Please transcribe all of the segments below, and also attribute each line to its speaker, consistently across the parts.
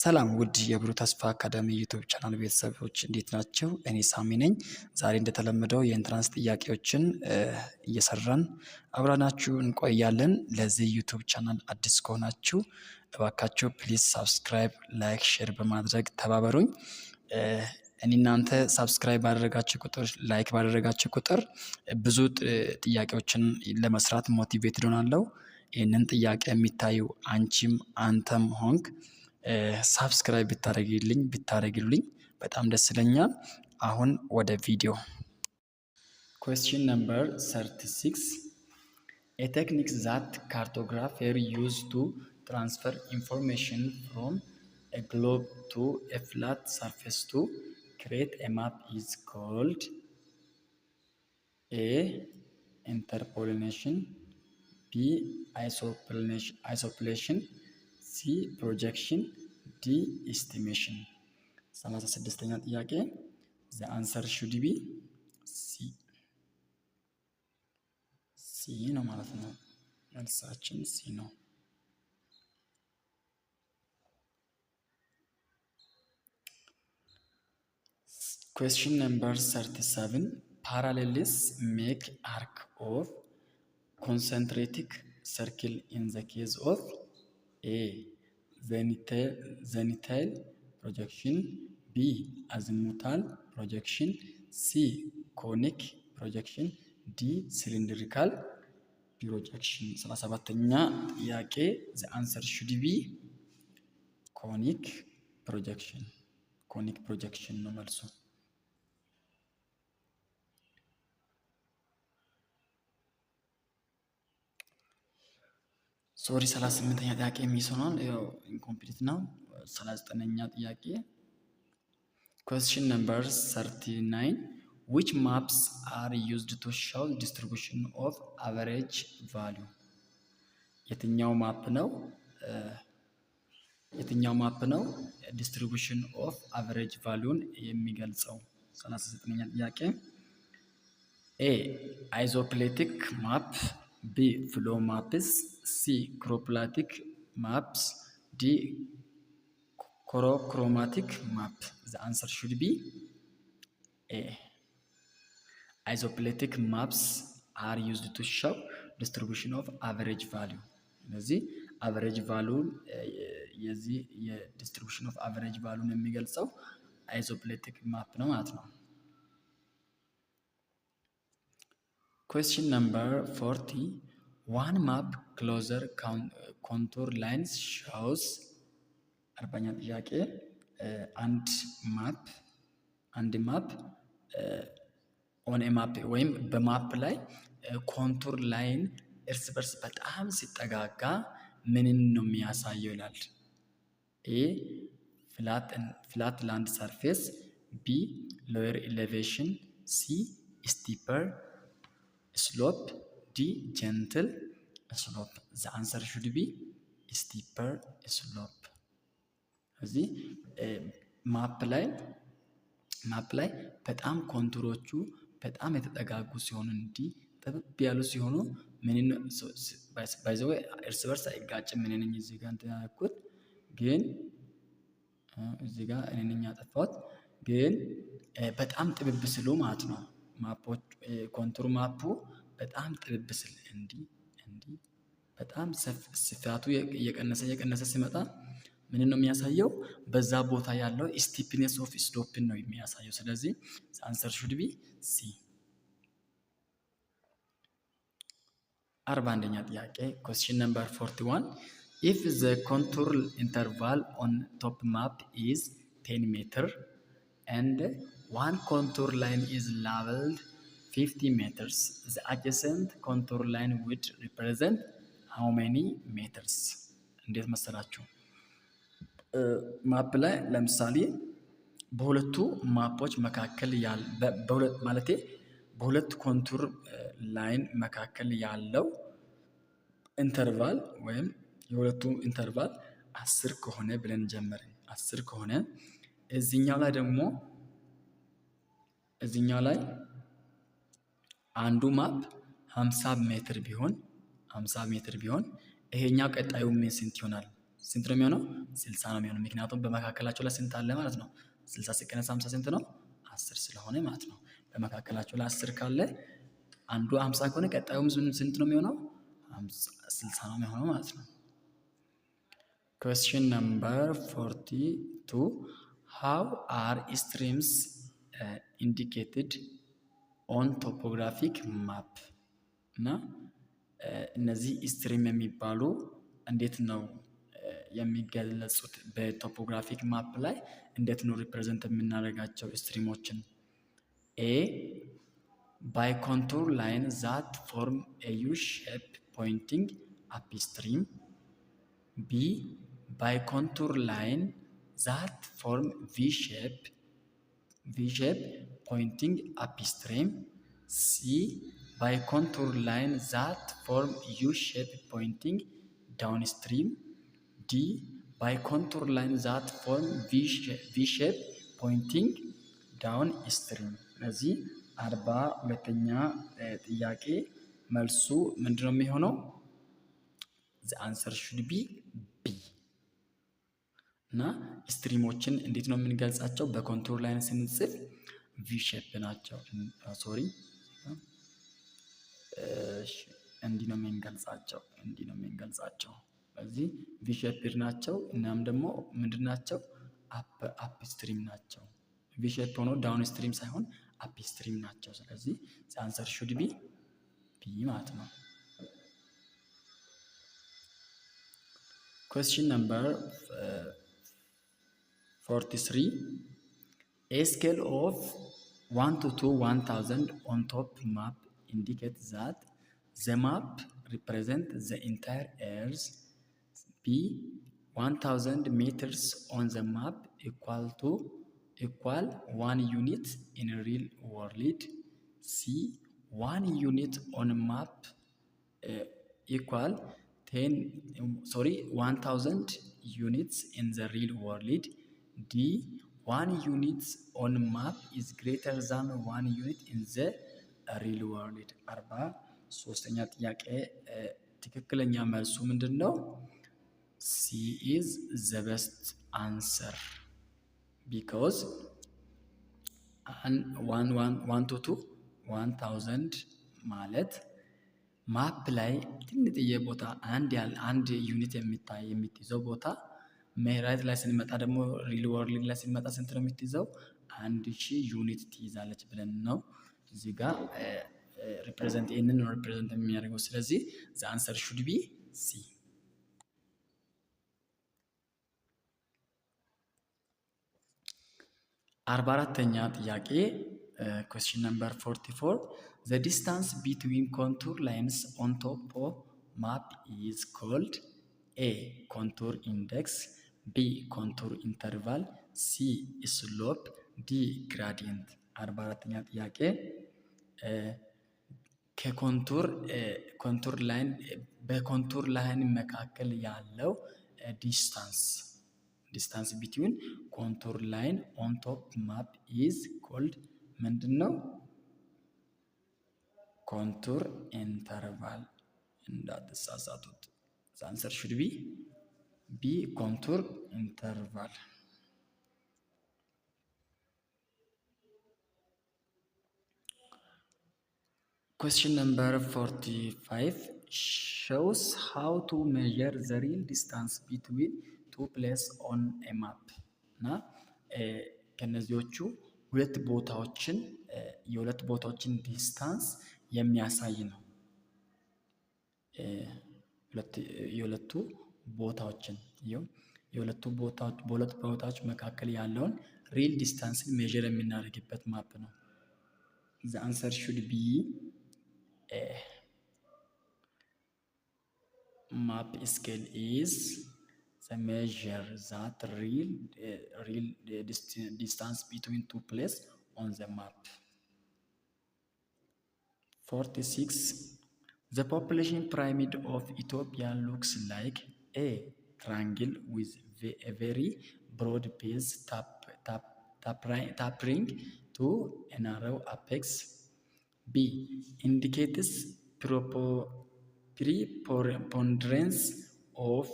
Speaker 1: ሰላም ውድ የብሩህ ተስፋ አካዳሚ ዩቲዩብ ቻናል ቤተሰቦች እንዴት ናቸው? እኔ ሳሚ ነኝ። ዛሬ እንደተለመደው የኢንትራንስ ጥያቄዎችን እየሰራን አብረናችሁ እንቆያለን። ለዚህ ዩቲዩብ ቻናል አዲስ ከሆናችሁ እባካችሁ ፕሊዝ ሳብስክራይብ፣ ላይክ፣ ሼር በማድረግ ተባበሩኝ። እኔ እናንተ ሳብስክራይብ ባደረጋችሁ ቁጥር ላይክ ባደረጋችሁ ቁጥር ብዙ ጥያቄዎችን ለመስራት ሞቲቬትድ ሆናለሁ። ይህንን ጥያቄ የሚታዩ አንቺም አንተም ሆንክ ሳብስክራይብ ብታደርግልኝ በጣም ደስ ይለኛል። አሁን ወደ ቪዲዮ። Question number 36. A technique that cartographers use to transfer information from a globe to a flat surface to create a map is called A. Interpolation, B. Isolation, C. projection, D. estimation. 36ኛ ጥያቄ the answer should be C ነው ማለት ነው። መልሳችን C ነው። Question number 37. Parallels make arc of concentric circle in the case of A. zenithal projection, B. azimuthal projection, C. conic projection, D. cylindrical projection. 37ኛ ጥያቄ the answer should be conic projection ነው መልሱ። ሶሪ 38ኛ ጥያቄ የሚሆነው ያው ኢንኮምፕሊት ነው። 39ኛ ጥያቄ Question number 39. Which maps are used to show distribution of average value? የትኛው ማፕ ነው distribution of average value የሚገልጸው? 39ኛ ጥያቄ A. isoplectic map, B. flow maps, C. chromatic maps, D. chromatic map. The answer should be A. Isoplectic maps are used to show distribution of average value. ስለዚህ average value የዚህ የdistribution of average value የሚገልጸው isoplectic map ነው ማለት ነው። Question number 40. One map closer contour lines shows 40ኛ ጥያቄ አንድ ማፕ ኦን ማፕ ወይም በማፕ ላይ ኮንቱር ላይን እርስ በርስ በጣም ሲጠጋጋ ምንን ነው የሚያሳየው ይላል። A. flat land surface, B. lower elevation, C. steeper slope, D. gentle slope. The answer should be steeper slope. እዚህ ማፕ ላይ በጣም ኮንቱሮቹ በጣም የተጠጋጉ ሲሆኑ እንዲህ ጥብብ ያሉ ሲሆኑ ምን ባይዘው እርስ በርስ አይጋጭም። ምን ነኝ እዚህ ጋር እንትን ያልኩት ግን እዚህ ጋር እኔ ነኝ ያጠፋሁት ግን በጣም ጥብብ ስሉ ማለት ነው። ማፖች ኮንቱር ማፑ በጣም ጥብብ ስል እንዲህ በጣም ስፋቱ እየቀነሰ ሲመጣ ምን ነው የሚያሳየው? በዛ ቦታ ያለው ስቲፕነስ ኦፍ ስሎፕን ነው የሚያሳየው። ስለዚህ answer should be C። 41ኛ ጥያቄ question number 41. If the contour interval on top map is 10 meter and one contour line is labeled 50 meters, the adjacent contour line would represent how many meters? እንዴት መሰላችሁ? ማፕ ላይ ለምሳሌ በሁለቱ ማፖች መካከል በሁለት ኮንቱር ላይን መካከል ያለው ኢንተርቫል ወይም የሁለቱ ኢንተርቫል 10 ከሆነ ብለን ጀመርን። 10 ከሆነ እዚህኛው ላይ አንዱ ማፕ 50 ሜትር ቢሆን ይሄኛው ቀጣዩ ምን ስንት ይሆናል? ስንት ነው የሚሆነው? 60 ነው የሚሆነው። ምክንያቱም በመካከላቸው ላይ ስንት አለ ማለት ነው? 60 ሲቀነስ 50 ስንት ነው? 10 ስለሆነ ማለት ነው። በመካከላቸው ላይ 10 ካለ አንዱ 50 ከሆነ ቀጣዩም ስንት ነው የሚሆነው? 60 ነው የሚሆነው ማለት ነው። Question number 42. How are streams indicated on topographic map? እና እነዚህ ስትሪም የሚባሉ እንዴት ነው የሚገለጹት? በቶፖግራፊክ ማፕ ላይ እንዴት ነው ሪፕሬዘንት የምናደርጋቸው ስትሪሞችን? ኤ ባይ ኮንቱር ላይን ዛት ፎርም ኤ ዩ ሼፕ ፖይንቲንግ አፕ ስትሪም። ቢ ባይ ኮንቱር ላይን ዛት ፎርም ቪ ሼፕ ፖይንቲንግ አፕ ስትሪም። ሲ ባይ ኮንቱር ላይን ዛት ፎርም ዩ ሼፕ ፖይንቲንግ ዳውን ስትሪም። ዲ ባይ ኮንቱር ላይን ዛት ፎርም ቪ ሼፕ ፖይንቲንግ ዳውን ስትሪም። ስለዚህ 42ኛ ጥያቄ መልሱ ምንድነው የሚሆነው? the answer should be B። እና ስትሪሞችን እንዴት ነው የምንገልጻቸው? በኮንቱር ላይን ስንጽፍ ቪ ሼፕ ናቸው። ሶሪ እንዲህ ነው የምንገልጻቸው። ስለዚህ ቪ ሼፕድ ናቸው። እናም ደግሞ ምንድን ናቸው? አፕ ስትሪም ናቸው። ቪ ሼፕ ሆኖ ዳውን ስትሪም ሳይሆን አፕ ስትሪም ናቸው። ስለዚህ አንሰር ሹድ ቢ ቢ ማለት ነው። Question number 43. A scale of 1 to 1000 on top map indicates that the map represents the entire Earth. B 1000 meters on the map equal 1 unit in real world. C 1 unit on map equal 1000 units in the real world. D 1 unit on map is greater than 1 unit in the real world. 43ኛ ጥያቄ ትክክለኛ መልሱ ምንድን ነው? C is the best answer because 1 to 1000 ማለት ማፕ ላይ ትንጥዬ ቦታ አንድ ዩኒት የምትይዘው ቦታ ሜራይት ላይ ስንመጣ ደግሞ ሪል ወርልድ ላይ ስንመጣ ስንት ነው የምትይዘው? 1000 ዩኒት ትይዛለች ብለን ነው እዚህ ጋር ይህንን ነው ሪፕሬዘንት የሚያደርገው። ስለዚህ the answer should be C። 44ኛ ጥያቄ question number 44. The distance between contour lines on top of map is called A contour index, B contour interval, C slope, D gradient። 44ኛ ጥያቄ ኮንቱር ላይን በኮንቱር ላይን መካከል ያለው ዲስታንስ ቢትዊን ኮንቱር ላይን ኦን ቶፕ ማፕ ኢዝ ኮልድ ምንድን ነው? ኮንቱር ኢንተርቫል። እንዳትሳሳቱት። አንሰር ሹድ ቢ ቢ ኮንቱር ኢንተርቫል። Question number 45 shows how to measure the real distance between two places on a map። እና ከነዚዎቹ የሁለት ቦታዎችን ዲስታንስ የሚያሳይ ነው። በሁለቱ ቦታዎች መካከል ያለውን ሪል ዲስታንስን ሜዥር የምናደርግበት ማፕ ነው። the answer should be map scale is the measure that real distance between two places on the map. 46. The population pyramid of Ethiopia looks like A triangle with a very broad base tapering to a narrow apex. B indicates preponderance of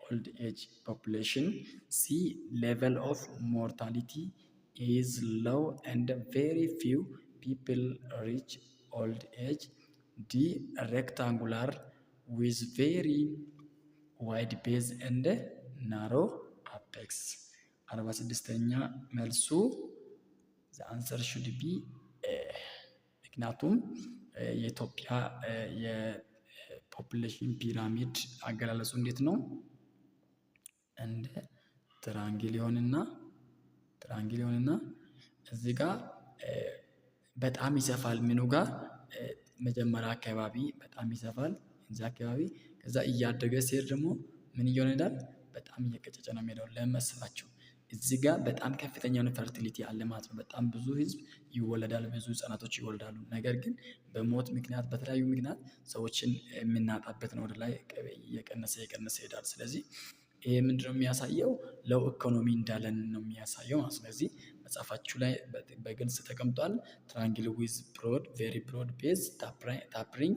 Speaker 1: old age population. C. Level of mortality is low and very few people reach old age. D. Rectangular with very wide base and narrow apex. 46ኛ መልሱ the answer should be ምክንያቱም የኢትዮጵያ የፖፑሌሽን ፒራሚድ አገላለጹ እንዴት ነው? እንደ ትራንግል ይሆንና እዚህ ጋር በጣም ይሰፋል። ምኑ ጋር መጀመሪያ አካባቢ በጣም ይሰፋል እዚህ አካባቢ። ከዛ እያደገ ሲሄድ ደግሞ ምን እየሆነ ይሄዳል? በጣም እየቀጨጨ ነው የሚሄደው። ለመስላችሁ እዚህ ጋር በጣም ከፍተኛ የሆነ ፈርቲሊቲ አለ ማለት ነው። በጣም ብዙ ህዝብ ይወለዳል፣ ብዙ ህጻናቶች ይወልዳሉ። ነገር ግን በሞት ምክንያት በተለያዩ ምክንያት ሰዎችን የምናጣበት ነው። ወደ ላይ እየቀነሰ ይሄዳል። ስለዚህ ይሄ ምንድነው የሚያሳየው? ሎው ኢኮኖሚ እንዳለን ነው የሚያሳየው። ስለዚህ መጽሐፋችሁ ላይ በግልጽ ተቀምጧል። ትራንግል ዊዝ ብሮድ ቬሪ ብሮድ ቤዝ ታፕሪንግ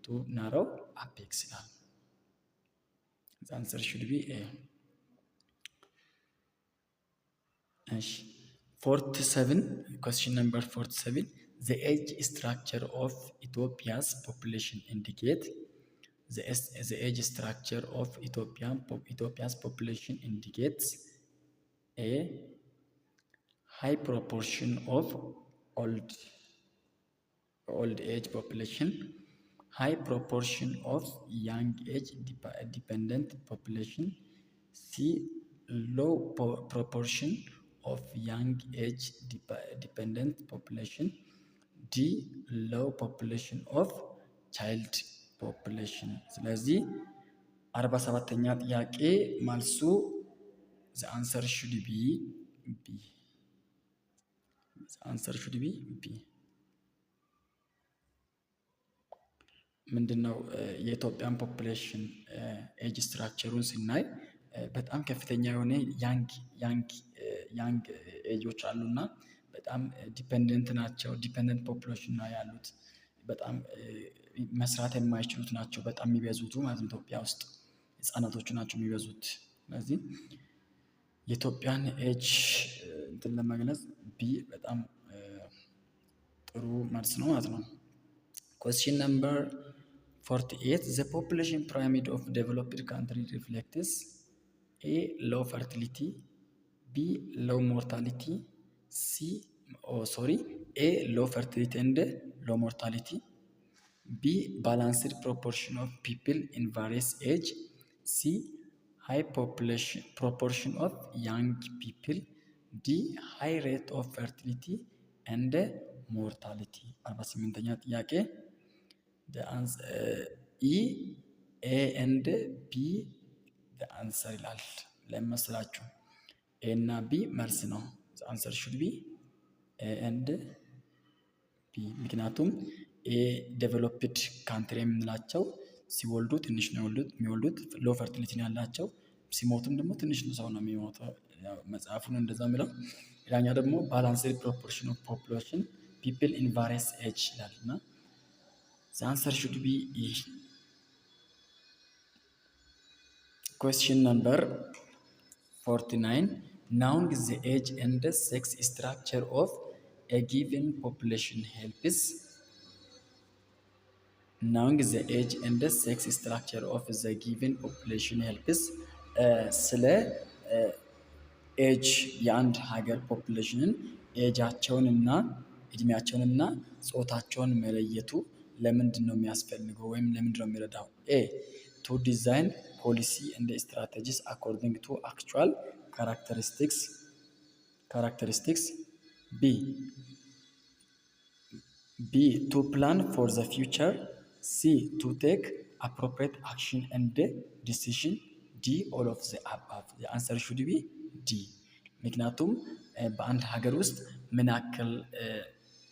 Speaker 1: ቱ ናሮው አፔክስ ይላል። The answer should be A. 47 question number 47 the age structure of Ethiopia's population indicate the age structure of Ethiopia's population indicates A. High proportion of old age population, high proportion of young age dependent population. C. Low proportion of young age dependent population. D. Low population of child population. ስለዚህ 47ኛ ጥያቄ መልሱ the answer should be B. The answer should be B. ምንድነው የኢትዮጵያን ፖፑሌሽን ኤጅ ስትራክቸሩን ስናይ በጣም ከፍተኛ የሆነ ያንግ ኤጆች አሉና በጣም ዲፔንደንት ናቸው። ዲፔንደንት ፖፑሌሽን ነው ያሉት። በጣም መስራት የማይችሉት ናቸው በጣም የሚበዙት ማለት ነው። ኢትዮጵያ ውስጥ ህፃናቶቹ ናቸው የሚበዙት። ስለዚህ የኢትዮጵያን ኤጅ እንትን ለመግለጽ ቢ በጣም ጥሩ መልስ ነው ማለት ነው። Question number 48 the population pyramid of developed country reflects A. Low fertility, B. Low mortality, A. Low fertility and low mortality, B. Balanced proportion of people in various age, C. High proportion of young people, D. High rate of fertility and mortality. 48ኛ ጥያቄ the answer E. A and B the answer ይላል። ለመስላችሁ A እና B መልስ ነው። the answer should be A and B ምክንያቱም A developed country የምንላቸው ሲወልዱ ትንሽ ነው የሚወልዱት ሎው ፈርቲሊቲ ነው ያላቸው። ሲሞቱም ደግሞ ትንሽ ሰው ነው የሚሞተው። መጽሐፉን እንደዛ የሚለው። ሌላኛው ደግሞ ባላንስድ ፕሮፖርሽን ኦፍ ፖፑሌሽን ፒፕል ኢን ቫሪየስ ኤጅ ይላል እና the answer should be E. Question number 49 knowing the age and the sex structure of a given population helps. Knowing the age and the sex structure of the given population helps. ስለ ኤጅ የአንድ ሀገር ፖፑሌሽንን ኤጃቸውንና እድሜያቸውንና ጾታቸውን መለየቱ ለምንድን ነው የሚያስፈልገው ወይም ለምንድን ነው የሚረዳው? ኤ ቱ ዲዛይን ፖሊሲ እንደ ስትራቴጂስ አኮርዲንግ ቱ አክቹዋል ካራክተሪስቲክስ ቢ ቱ ፕላን ፎር ዘ ፊውቸር ሲ ቱ ቴክ አፕሮፕሪየት አክሽን ኤንድ ዲሲዥን ዲ ኦል ኦፍ ዘ አባቭ ዘ አንሰር ሹድ ቢ ዲ። ምክንያቱም በአንድ ሀገር ውስጥ ምን ያክል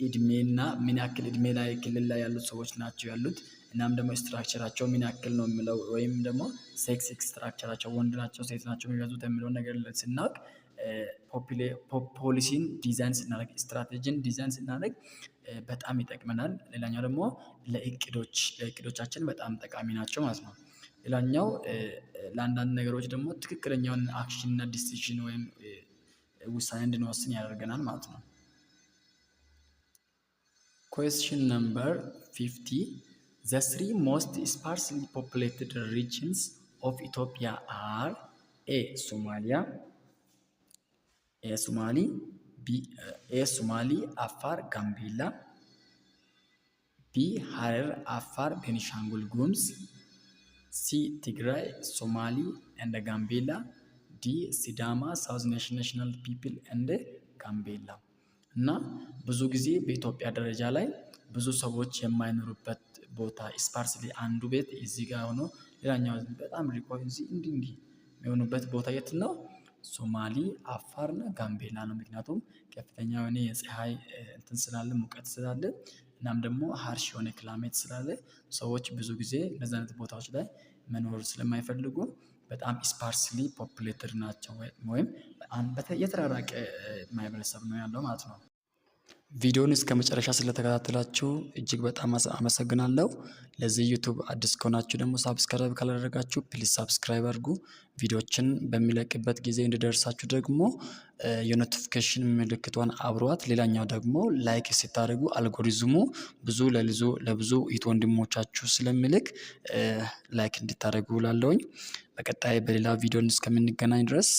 Speaker 1: እድሜና ምን ያክል እድሜ ላይ ክልል ላይ ያሉት ሰዎች ናቸው ያሉት እናም ደግሞ ስትራክቸራቸው ምን ያክል ነው የሚለው ወይም ደግሞ ሴክስ ስትራክቸራቸው ወንድ ናቸው ሴት ናቸው የሚበዙት የሚለው ነገር ስናውቅ ፖሊሲን ዲዛይን ስናደርግ ስትራቴጂን ዲዛይን ስናደርግ በጣም ይጠቅመናል። ሌላኛው ደግሞ ለእቅዶቻችን በጣም ጠቃሚ ናቸው ማለት ነው። ሌላኛው ለአንዳንድ ነገሮች ደግሞ ትክክለኛውን አክሽን እና ዲሲዥን ወይም ውሳኔ እንድንወስን ያደርገናል ማለት ነው። Question number 50. The three most sparsely populated regions of Ethiopia are A. Somalia, A. Somali, Afar, Gambela, B. Harar, Afar, Benishangul Gumuz, C. Tigray, Somali and Gambela, D. Sidama, South National People and Gambela። እና ብዙ ጊዜ በኢትዮጵያ ደረጃ ላይ ብዙ ሰዎች የማይኖሩበት ቦታ ስፓርስሊ አንዱ ቤት እዚህ ጋር ሆኖ ሌላኛው በጣም ሪኮርድ እንዲህ የሚሆኑበት ቦታ የት ነው? ሶማሊ፣ አፋር እና ጋምቤላ ነው። ምክንያቱም ከፍተኛ የሆነ የፀሐይ እንትን ስላለ ሙቀት ስላለ እናም ደግሞ ሀርሽ የሆነ ክላይሜት ስላለ ሰዎች ብዙ ጊዜ እነዚህ አይነት ቦታዎች ላይ መኖር ስለማይፈልጉ በጣም ስፓርስሊ ፖፑሌትድ ናቸው ወይም የተራራቀ ማህበረሰብ ነው ያለው ማለት ነው። ቪዲዮውን እስከ መጨረሻ ስለተከታተላችሁ እጅግ በጣም አመሰግናለሁ። ለዚህ ዩቲዩብ አዲስ ከሆናችሁ ደግሞ ሳብስክራይብ ካላደረጋችሁ ፕሊዝ ሳብስክራይብ አድርጉ። ቪዲዮችን በሚለቅበት ጊዜ እንዲደርሳችሁ ደግሞ የኖቲፊኬሽን ምልክቷን አብሯት። ሌላኛው ደግሞ ላይክ ስታደርጉ አልጎሪዝሙ ለብዙ እህት ወንድሞቻችሁ ስለሚልክ ላይክ እንድታደርጉ እላለሁኝ። በቀጣይ በሌላ ቪዲዮን እስከምንገናኝ ድረስ